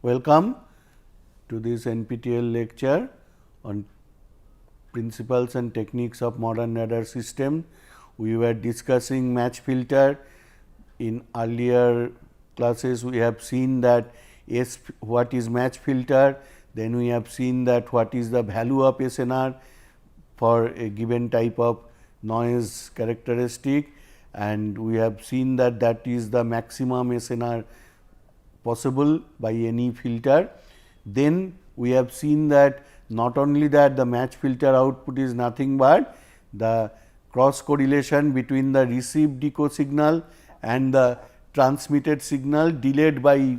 Welcome to this NPTEL lecture on principles and techniques of modern radar system. We were discussing match filter. In earlier classes, we have seen that what is match filter, then we have seen that what is the value of SNR for a given type of noise characteristic, and we have seen that that is the maximum SNR possible by any filter. Then we have seen that not only that the match filter output is nothing but the cross correlation between the received echo signal and the transmitted signal delayed by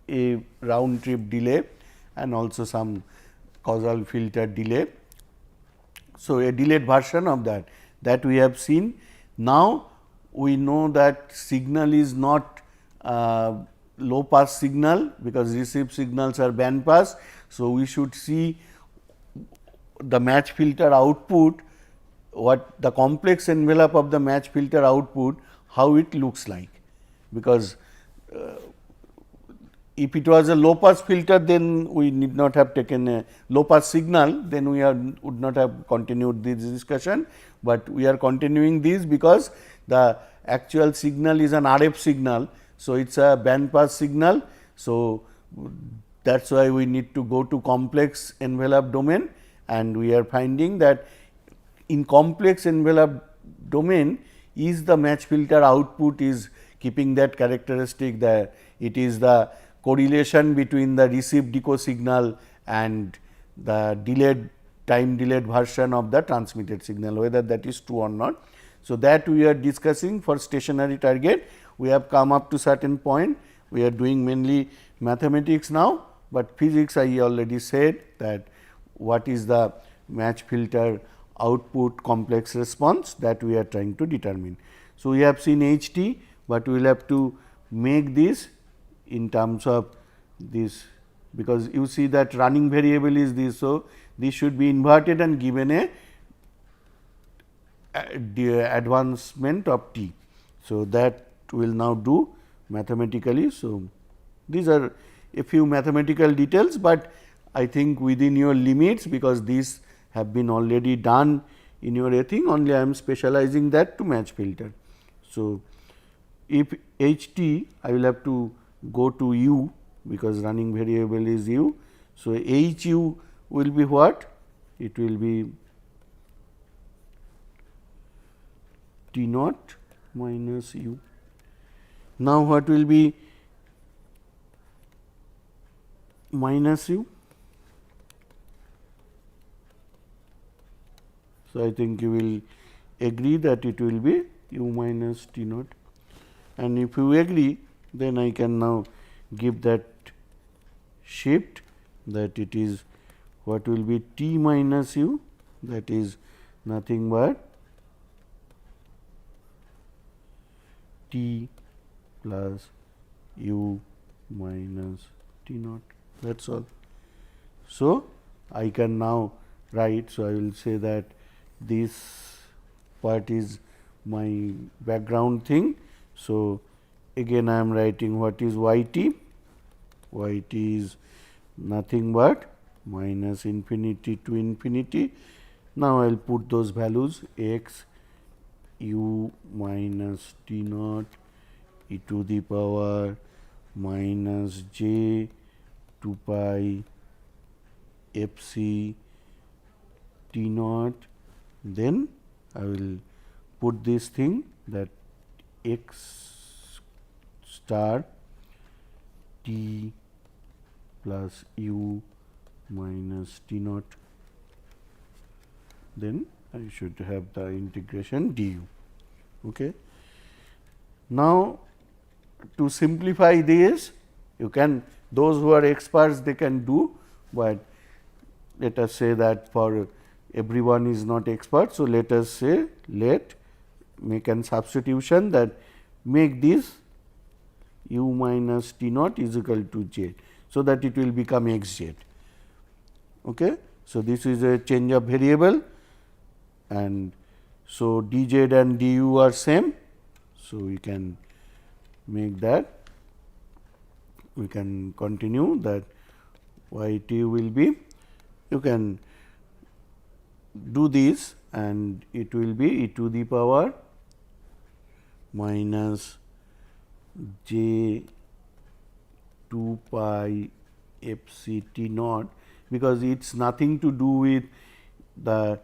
a round trip delay and also some causal filter delay. So, a delayed version of that we have seen. Now, we know that signal is not low pass signal because received signals are band pass. So, we should see the match filter output, what the complex envelope of the match filter output, how it looks like, because if it was a low pass filter, then we need not have taken a low pass signal, then we would not have continued this discussion, but we are continuing this because the actual signal is an RF signal. So, it is a band pass signal. So, that is why we need to go to complex envelope domain, and we are finding that in complex envelope domain is the match filter output is keeping that characteristic that it is the correlation between the received echo signal and the time delayed version of the transmitted signal, whether that is true or not. So, that we are discussing for stationary target. We have come up to certain point, we are doing mainly mathematics now, but physics I already said that what is the match filter output complex response, that we are trying to determine. So, we have seen HT, but we will have to make this in terms of this, because you see that running variable is this. So, this should be inverted and given a advancement of t. So, that we will now do mathematically. So, these are a few mathematical details, but I think within your limits, because these have been already done in your thing, only I am specializing that to match filter. So, if H t, I will have to go to u, because running variable is u. So, H u will be what? It will be T naught minus u. Now, what will be minus u? So, I think you will agree that it will be u minus T naught, and if you agree, then I can now give that shift, that it is what will be T minus u, that is nothing but T plus u minus T naught, that is all. So, I can now write. So, I will say that this part is my background thing. So, again I am writing what is y t. Y t is nothing but minus infinity to infinity. Now, I will put those values x u minus T naught e to the power minus j 2 pi f c T naught. Then I will put this thing that x star t plus u minus T naught, then I should have the integration du. Okay. Now, to simplify this, you can, those who are experts they can do, but let us say that for everyone is not expert. So, let us say let make an substitution that make this u minus T naught is equal to j. So, that it will become x z. Okay. So, this is a change of variable, and so d z and du are same. So, we can make that we can continue that y t will be, you can do this and it will be e to the power minus j 2 pi f c t naught, because it is nothing to do with the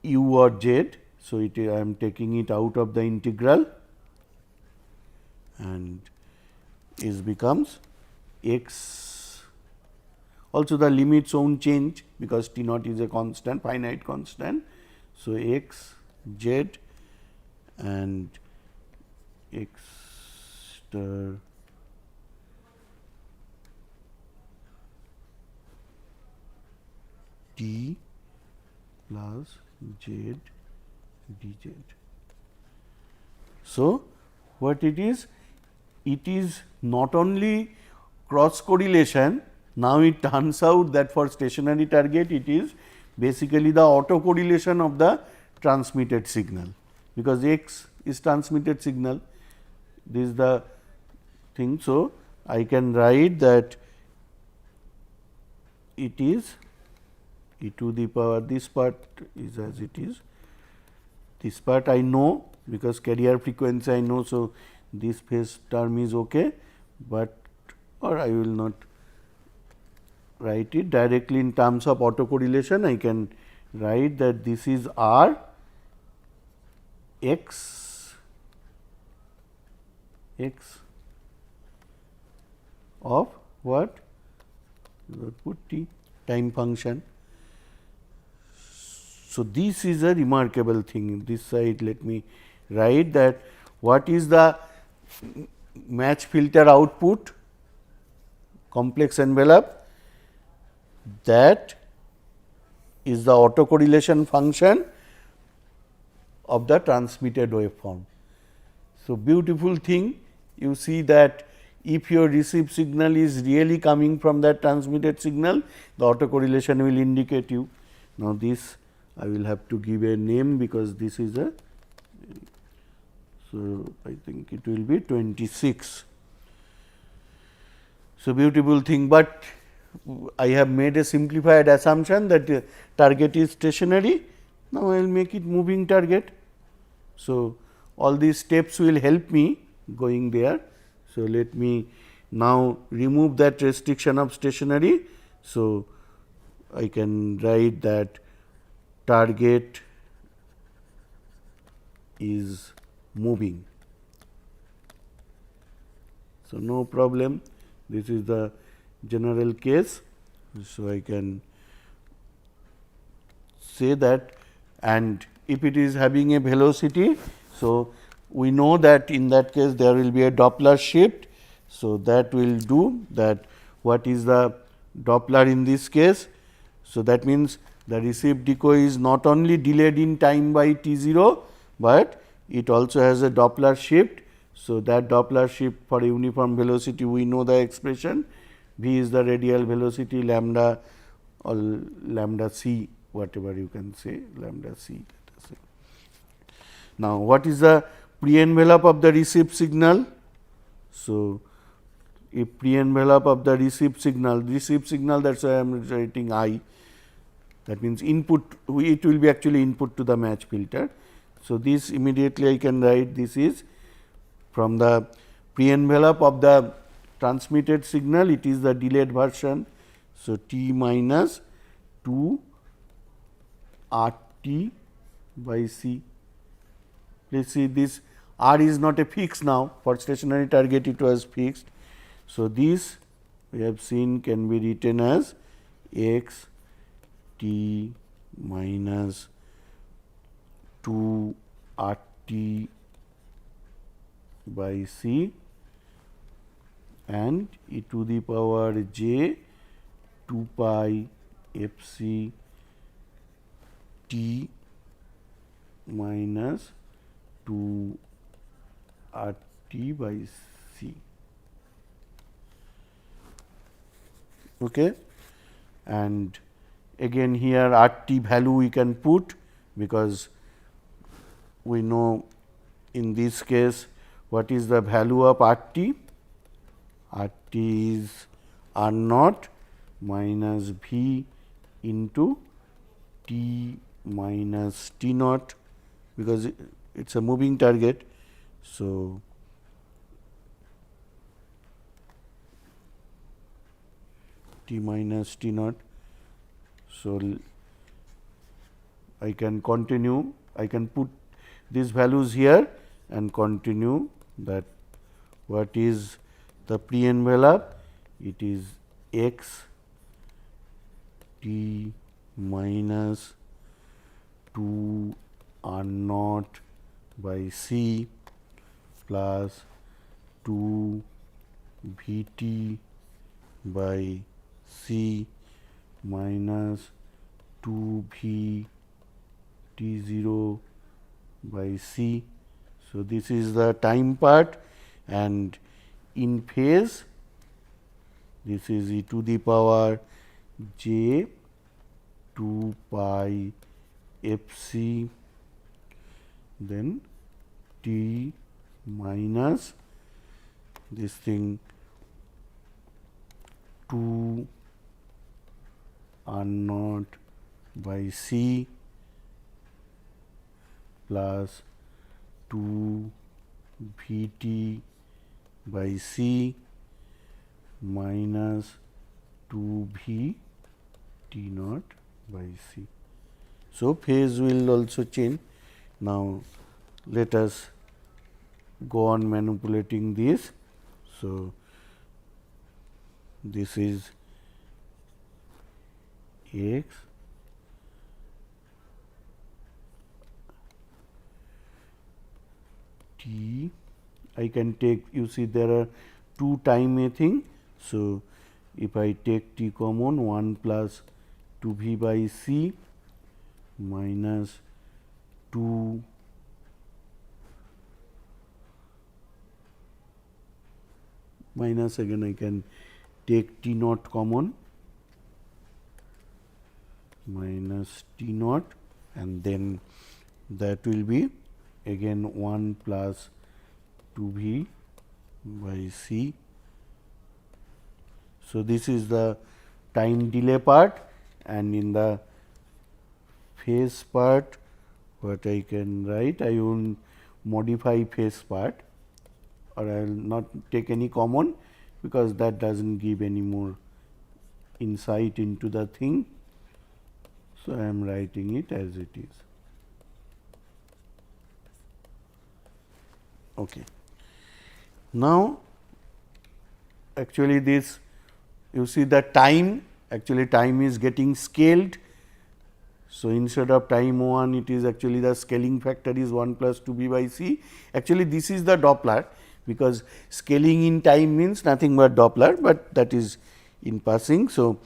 u or z. So, I am taking it out of the integral and is becomes x, also the limits won't change because t naught is a constant, finite constant. So, x z and x star t plus z dz. So, what it is? It is not only cross correlation, now it turns out that for stationary target it is basically the auto correlation of the transmitted signal, because x is transmitted signal, this is the thing. So, I can write that it is e to the power, this part is as it is, this part I know because carrier frequency I know. So, this phase term is okay, but or I will not write it directly in terms of autocorrelation. I can write that this is R x of what? Put t time function. So, this is a remarkable thing. This side let me write that what is the match filter output complex envelope, that is the autocorrelation function of the transmitted waveform. So, beautiful thing, you see that if your received signal is really coming from that transmitted signal, the autocorrelation will indicate you. Now, this I will have to give a name because this is a, so I think it will be 26. So, beautiful thing, but I have made a simplified assumption that target is stationary. Now, I will make it moving target. So, all these steps will help me going there. So, let me now remove that restriction of stationary. So, I can write that target is moving. So, no problem, this is the general case. So, I can say that, and if it is having a velocity, so we know that in that case there will be a Doppler shift. So, that will do that. What is the Doppler in this case? So, that means the received decoy is not only delayed in time by t0, but it also has a Doppler shift. So, that Doppler shift for uniform velocity, we know the expression, v is the radial velocity, lambda or lambda c, whatever you can say, lambda c. Now, what is the pre-envelope of the received signal? So, if pre-envelope of the received signal, that is why I am writing I, that means input, it will be actually input to the match filter. So, this immediately I can write, this is from the pre-envelope of the transmitted signal, it is the delayed version. So, t minus 2 R t by c. Let us see, this R is not a fixed now, for stationary target it was fixed. So, this we have seen can be written as x t minus 2 R t by c and e to the power j 2 pi f c t minus 2 R t by c. Okay. And again here R t value we can put, because we know in this case what is the value of R t. RT is R naught minus V into T minus T naught, because it's a moving target. So, T minus T naught. So, I can continue, I can put these values here and continue that what is the pre-envelope. It is x T minus 2 R naught by C plus 2 V T by C minus 2 V T 0 by C. So, this is the time part, and in phase this is e to the power j 2 pi f c, then t minus this thing 2 R naught by C plus 2 V T by C minus 2 V T naught by C. So, phase will also change. Now, let us go on manipulating this. So, this is x t. I can take, you see there are two time a thing. So, if I take t common, 1 plus 2 v by c minus 2 minus, again I can take t naught common, minus t naught, and then that will be again 1 plus 2 v by c. So, this is the time delay part, and in the phase part what I can write, I will modify phase part, or I will not take any common, because that does not give any more insight into the thing. So, I am writing it as it is. Okay. Now, actually this, you see the time, actually time is getting scaled. So, instead of time 1, it is actually the scaling factor is 1 plus 2 b by c. Actually, this is the Doppler, because scaling in time means nothing but Doppler, but that is in passing. So,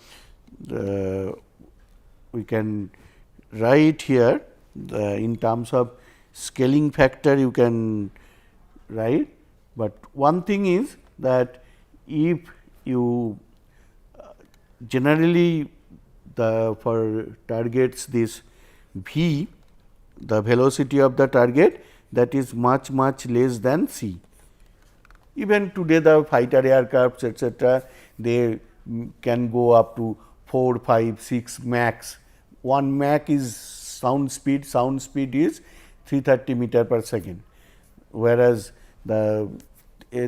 we can write here in terms of scaling factor you can write, but one thing is that if you generally for targets this v, the velocity of the target, that is much less than c. Even today the fighter aircrafts etc., they can go up to 4, 5, 6 Mach. 1 Mach is sound speed is 330 meter per second, whereas the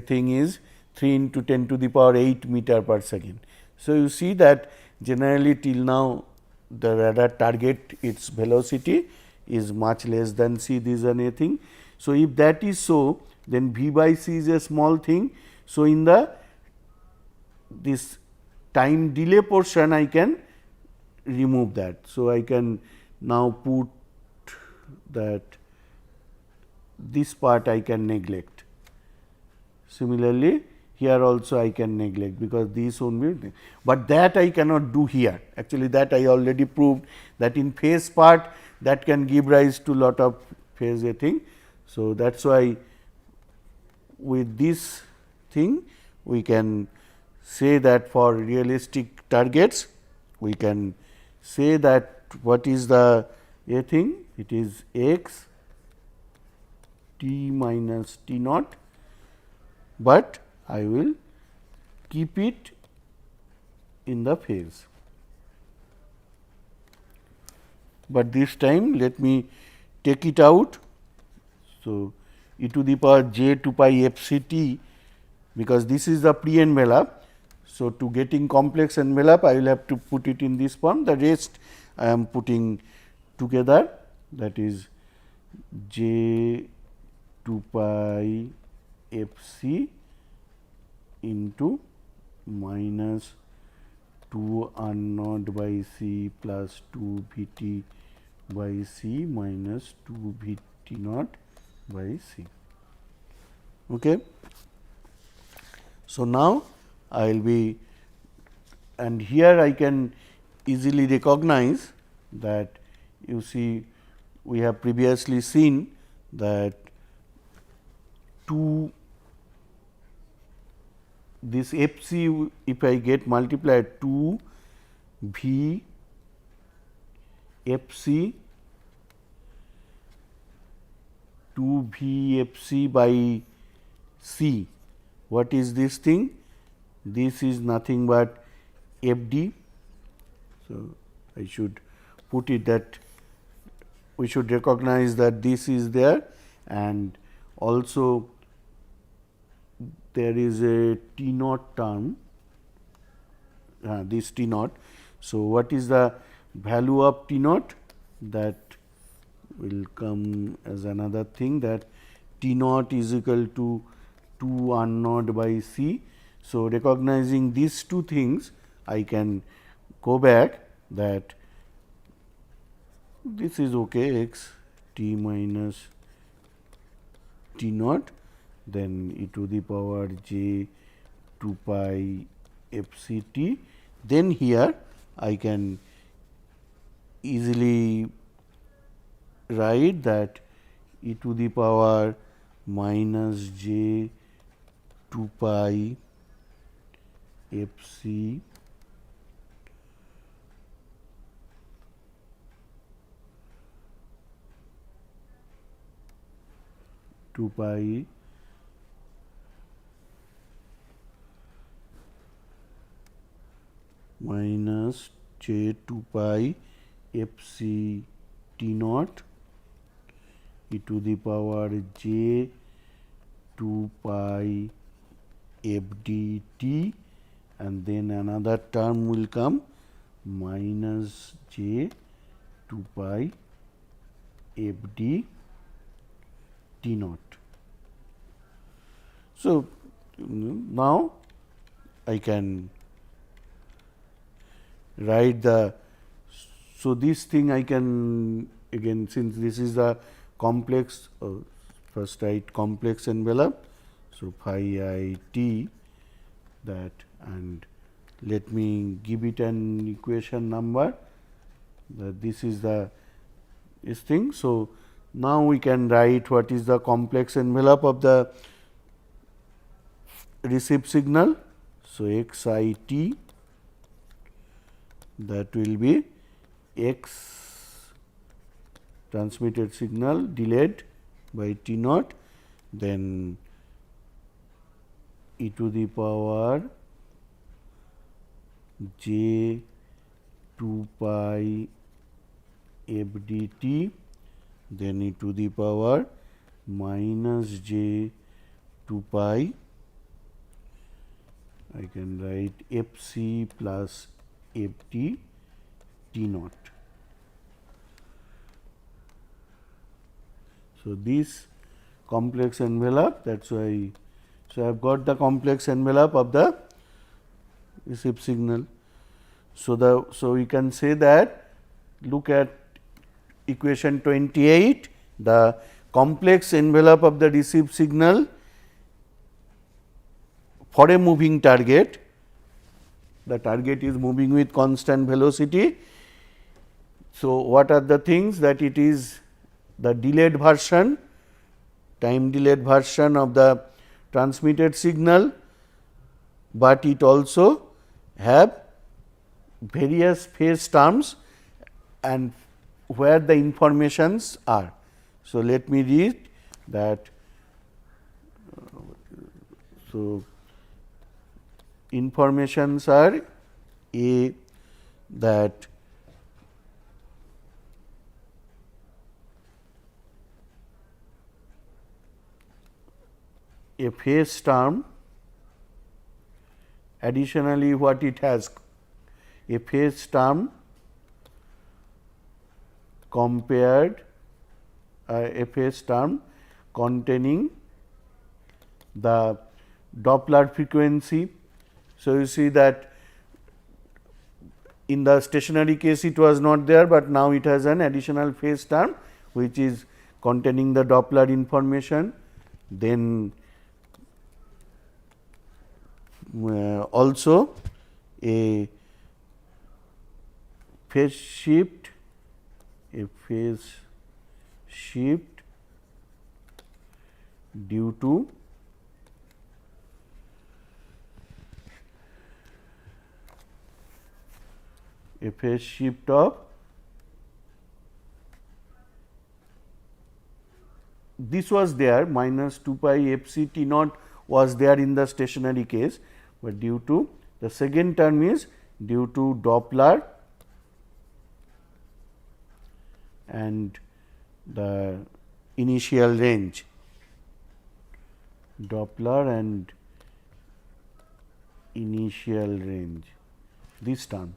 thing is 3 into 10 to the power 8 meter per second. So, you see that generally till now the radar target, its velocity is much less than c, this is anything. So, if that is so, then v by c is a small thing. So, in the this time delay portion I can remove that. So, I can now put that this part I can neglect. Similarly, here also I can neglect, because this only, but that I cannot do here. Actually, that I already proved that in phase part that can give rise to lot of phase a thing. So, that is why with this thing we can say that for realistic targets we can say that what is the a thing, it is x t minus t naught, but I will keep it in the phase. But this time let me take it out. So, e to the power j 2 pi f c t, because this is the pre-envelope. So, to getting complex envelope I will have to put it in this form, the rest I am putting together, that is j 2 pi f c into minus 2 r naught by c plus 2 v t by c minus 2 v t naught by c. Okay. So, now I will be, and here I can easily recognize that, you see we have previously seen that 2 this f c, if I get multiplied 2 v f c 2 v f c by c. What is this thing? This is nothing but f d. So, I should put it that we should recognize that this is there, and also there is a T naught term, this T naught. So, what is the value of T naught? That will come as another thing, that T naught is equal to 2 r naught by c. So, recognizing these two things, I can go back that this is okay, x t minus T naught, then e to the power j 2 pi f c t. Then here I can easily write that e to the power minus j 2 pi f c two pi minus j 2 pi f c t naught e to the power j 2 pi f d t, and then another term will come minus j 2 pi f d t naught. So, now I can write the, so this thing I can again, since this is the complex, first write complex envelope. So, phi I t that, and let me give it an equation number, that this is the this thing. So, now we can write what is the complex envelope of the received signal. So, x I t, that will be x transmitted signal delayed by t naught, then e to the power j 2 pi f d t, then e to the power minus j 2 pi, I can write f c plus f t t naught. So, this complex envelope, that is why, so I have got the complex envelope of the received signal. So, we can say that, look at equation 28, the complex envelope of the received signal for a moving target, the target is moving with constant velocity. So, what are the things? That it is the delayed version, time delayed version of the transmitted signal, but it also have various phase terms and where the informations are. So, let me read that. So, informations are A, that a phase term, additionally what it has, a phase term compared, a phase term containing the Doppler frequency. So, you see that in the stationary case it was not there, but now it has an additional phase term which is containing the Doppler information. Then also a phase shift, due to a phase shift of this was there minus 2 pi f c t naught was there in the stationary case, but due to the second term is due to Doppler and the initial range, Doppler and initial range, this term.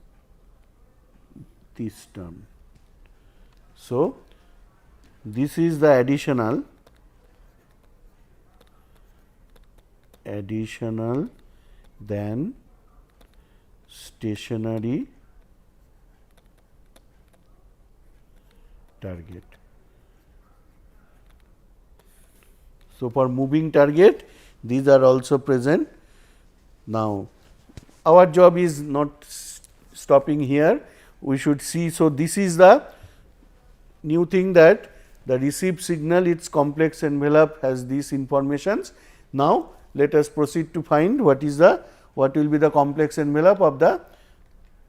So, this is the additional than stationary target. So, for moving target these are also present. Now, our job is not stopping here, we should see. So, this is the new thing that the received signal, its complex envelope has these informations. Now, let us proceed to find what will be the complex envelope of the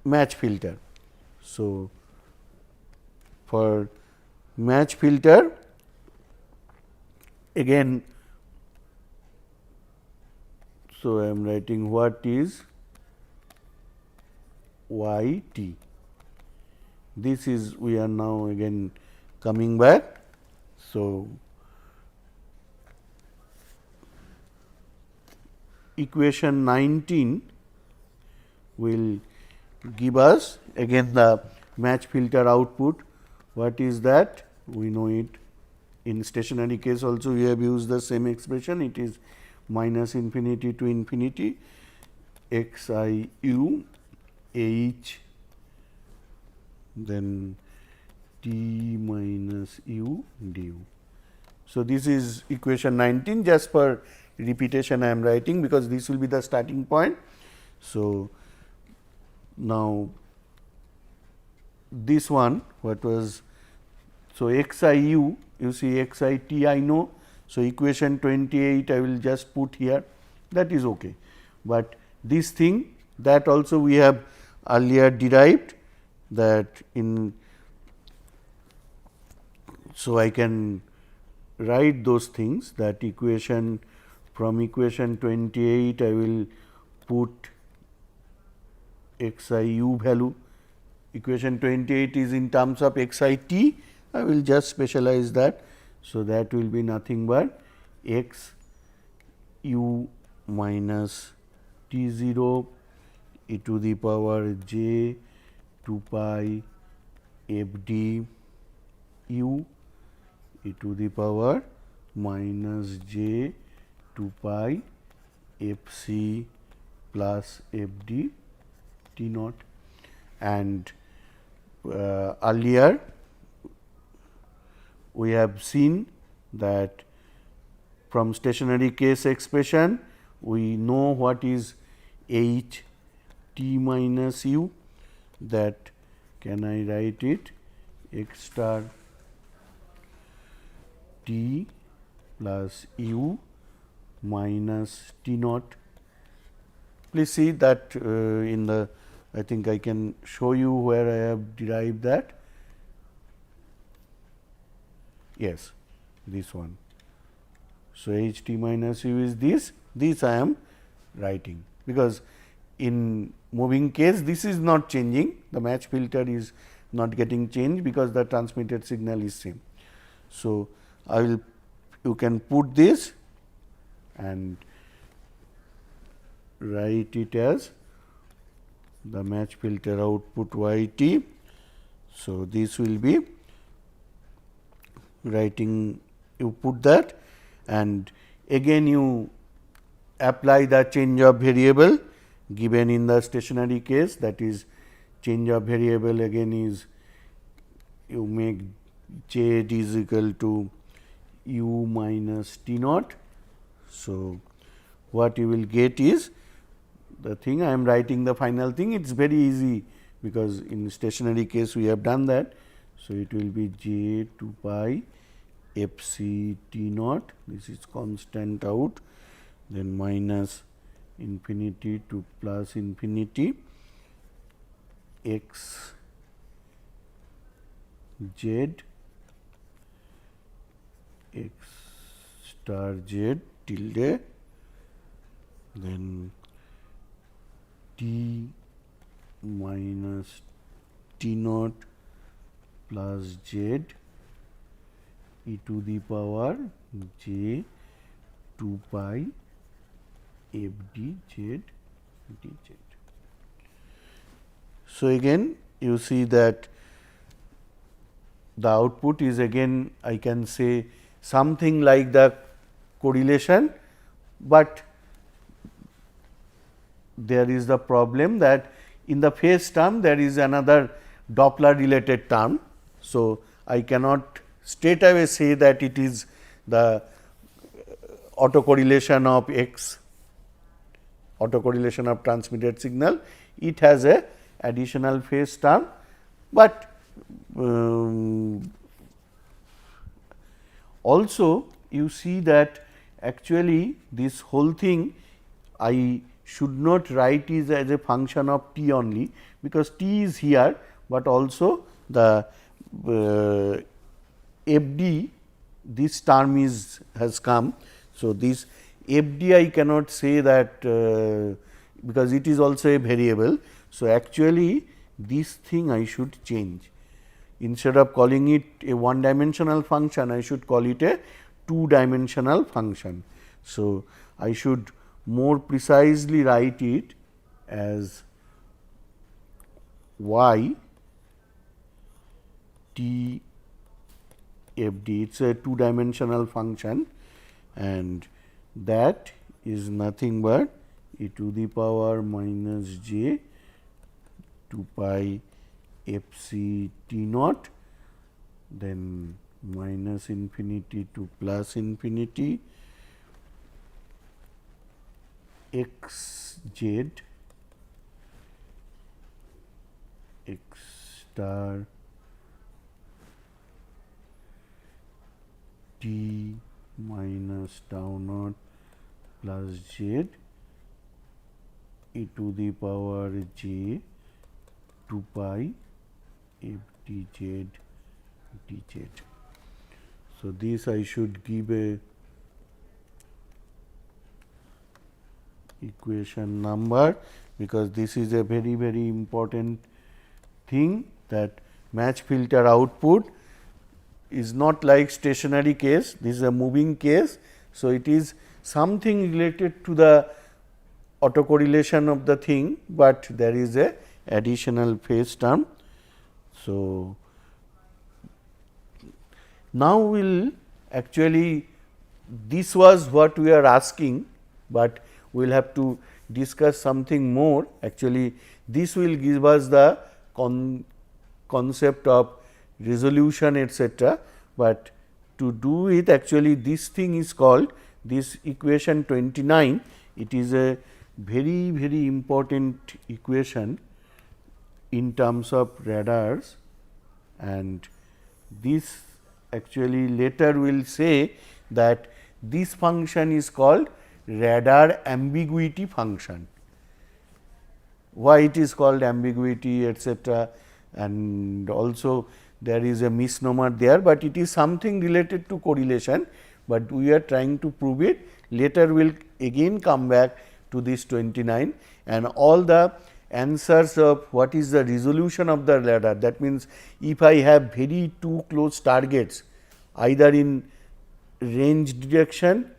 match filter. So, for match filter again, so I am writing what is y t. This is, we are now again coming back. So, equation 19 will give us again the match filter output. What is that? We know it. In stationary case also we have used the same expression. It is minus infinity to infinity x I u h then t minus u du. So, this is equation 19, just for repetition I am writing because this will be the starting point. So, now this one what was, so x I u, you see x I t I know. So, equation 28 I will just put here, that is okay, but this thing that also we have earlier derived, that in, so I can write those things, that equation, from equation 28 I will put x I u value, equation 28 is in terms of x I t, I will just specialize that. So, that will be nothing but x u minus t 0 e to the power j 2 pi f d u e to the power minus j 2 pi f c plus f d t naught. And earlier we have seen that from stationary case expression we know what is h t minus u, that can I write it x star t plus u minus t naught. Please see that in the, I think I can show you where I have derived that. Yes, this one. So, h t minus u is this I am writing, because in moving case this is not changing, the match filter is not getting changed because the transmitted signal is same. So, I will you can put this and write it as the match filter output y t. So, this will be writing, you put that and again you apply the change of variable given in the stationary case, that is change of variable again is you make z is equal to u minus t naught. So, what you will get is the thing I am writing the final thing, it is very easy because in stationary case we have done that. So, it will be j 2 pi f c t naught, this is constant out, then minus infinity to plus infinity x z x star z tilde, then t minus t naught plus z e to the power j 2 pi f d z d z. So, again you see that the output is again I can say something like the correlation, but there is the problem that in the phase term there is another Doppler related term. So, I cannot straight away say that it is the autocorrelation of x, autocorrelation of transmitted signal, it has a additional phase term, but also you see that actually this whole thing I should not write is as a function of t only, because t is here, but also the f d, this term is has come. So, this f d I cannot say that because it is also a variable. So, actually this thing I should change, instead of calling it a one dimensional function I should call it a two dimensional function. So, I should more precisely write it as y t f d, it is a two dimensional function and that is nothing but e to the power minus j 2 pi f c t naught, then minus infinity to plus infinity x z x star t minus tau naught plus z e to the power j 2 pi f d z d z. So, this I should give a equation number, because this is a very very important thing, that match filter output is not like stationary case, this is a moving case. So, it is something related to the autocorrelation of the thing, but there is a additional phase term. So, now we will actually, this was what we are asking, but we will have to discuss something more. Actually, this will give us the concept of resolution etcetera, but to do it actually this thing is called this equation 29. It is a very very important equation in terms of radars, and this actually later will say that this function is called radar ambiguity function. Why it is called ambiguity etcetera, and also there is a misnomer there, but it is something related to correlation, but we are trying to prove it. Later we will again come back to this 29, and all the answers of what is the resolution of the radar. That means, if I have very two close targets either in range direction,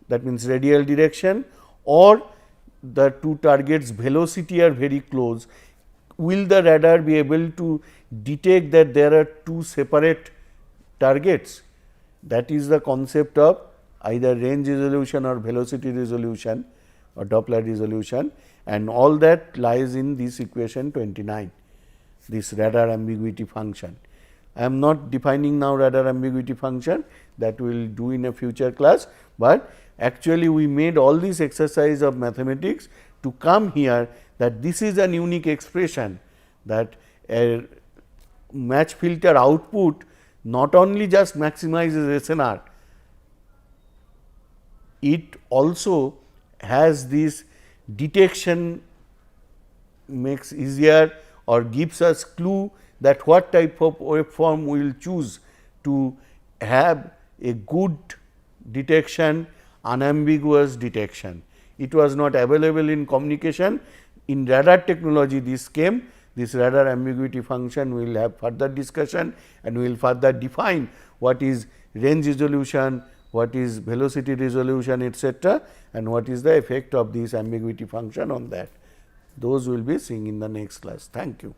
that means radial direction, or the two targets velocity are very close, will the radar be able to detect that there are two separate targets? That is the concept of either range resolution or velocity resolution or Doppler resolution, and all that lies in this equation 29, this radar ambiguity function. I am not defining now radar ambiguity function, that we will do in a future class, but actually we made all this exercise of mathematics to come here, that this is an unique expression, that a match filter output not only just maximizes SNR, it also has this detection, makes easier or gives us clue that what type of waveform we will choose to have a good detection, unambiguous detection. It was not available in communication. In radar technology this came, this radar ambiguity function. We will have further discussion and we will further define what is range resolution, what is velocity resolution, etc., and what is the effect of this ambiguity function on that. Those we will be seeing in the next class. Thank you.